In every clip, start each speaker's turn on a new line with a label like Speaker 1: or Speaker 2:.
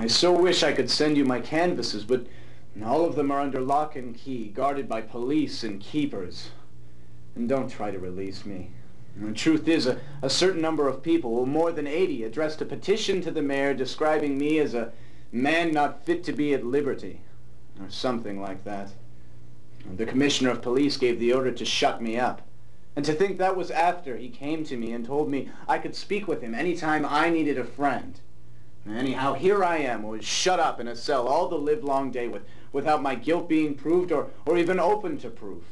Speaker 1: I so wish I could send you my canvases, but all of them are under lock and key, guarded by police and keepers. And don't try to release me. The truth is, a certain number of people, well, more than 80, addressed a petition to the mayor describing me as a man not fit to be at liberty, or something like that. The commissioner of police gave the order to shut me up. And to think that was after he came to me and told me I could speak with him anytime I needed a friend. Anyhow, here I am, was shut up in a cell all the livelong day without my guilt being proved or even open to proof.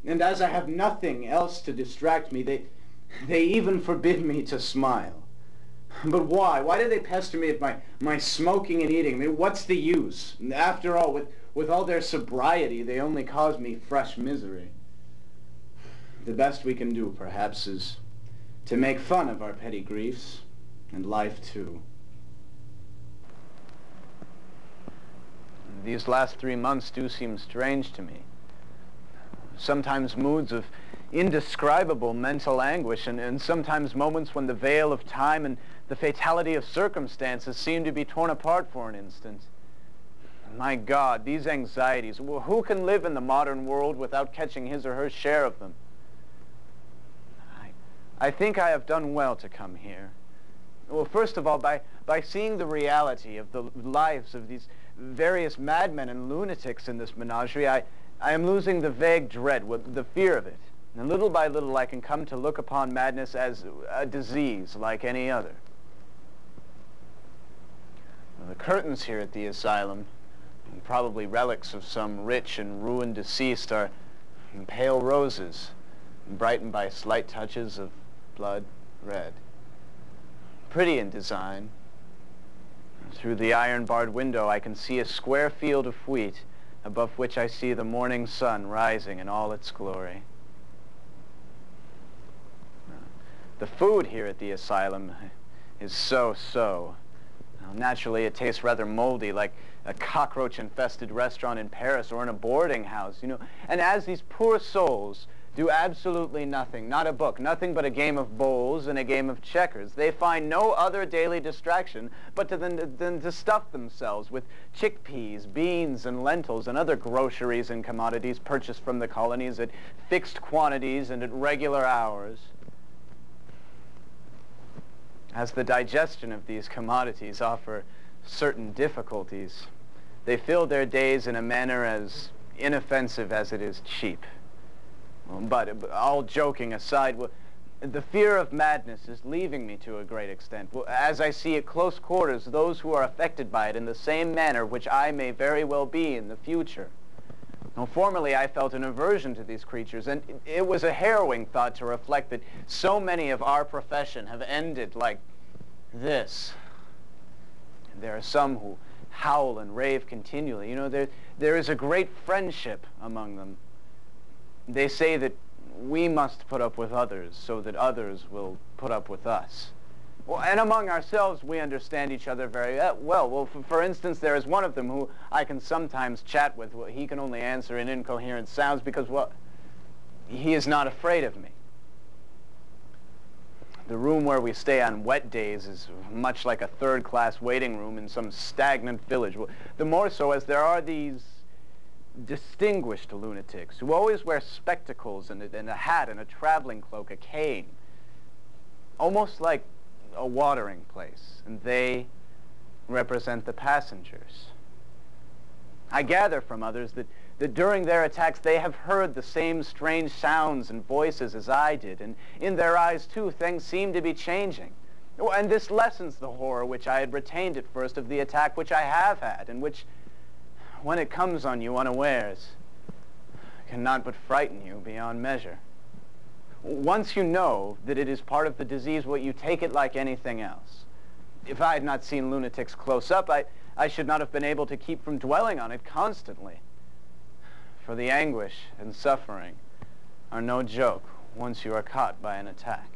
Speaker 1: And as I have nothing else to distract me, they even forbid me to smile. But why? Why do they pester me with my smoking and eating? I mean, what's the use? After all, with all their sobriety, they only cause me fresh misery. The best we can do, perhaps, is to make fun of our petty griefs, and life too.
Speaker 2: These last 3 months do seem strange to me. Sometimes moods of indescribable mental anguish, and sometimes moments when the veil of time and the fatality of circumstances seem to be torn apart for an instant. My God, these anxieties, who can live in the modern world without catching his or her share of them? I think I have done well to come here. Well, first of all, by seeing the reality of the lives of these various madmen and lunatics in this menagerie, I am losing the vague dread, the fear of it. And little by little I can come to look upon madness as a disease like any other. Well, the curtains here at the asylum, probably relics of some rich and ruined deceased, are pale roses, brightened by slight touches of blood red. Pretty in design. Through the iron-barred window I can see a square field of wheat, above which I see the morning sun rising in all its glory. The food here at the asylum is so-so. Naturally, it tastes rather moldy, like a cockroach-infested restaurant in Paris or in a boarding house, you know. And as these poor souls do absolutely nothing, not a book, nothing but a game of bowls and a game of checkers, they find no other daily distraction but than to stuff themselves with chickpeas, beans, and lentils and other groceries and commodities purchased from the colonies at fixed quantities and at regular hours. As the digestion of these commodities offer certain difficulties, they fill their days in a manner as inoffensive as it is cheap. But all joking aside, the fear of madness is leaving me to a great extent, as I see at close quarters those who are affected by it in the same manner which I may very well be in the future. Now, formerly I felt an aversion to these creatures, and it was a harrowing thought to reflect that so many of our profession have ended like this. There are some who howl and rave continually. You know, there is a great friendship among them. They say that we must put up with others so that others will put up with us. Well, and among ourselves, we understand each other very well. Well, for instance, there is one of them who I can sometimes chat with. Well, he can only answer in incoherent sounds because, well, he is not afraid of me. The room where we stay on wet days is much like a third-class waiting room in some stagnant village. Well, the more so as there are these distinguished lunatics who always wear spectacles and a hat and a traveling cloak, a cane, almost like a watering place, and they represent the passengers. I gather from others that during their attacks they have heard the same strange sounds and voices as I did, and in their eyes too things seem to be changing. And this lessens the horror which I had retained at first of the attack which I have had, and which, when it comes on you unawares, cannot but frighten you beyond measure. Once you know that it is part of the disease, well, you take it like anything else. If I had not seen lunatics close up, I should not have been able to keep from dwelling on it constantly. For the anguish and suffering are no joke once you are caught by an attack.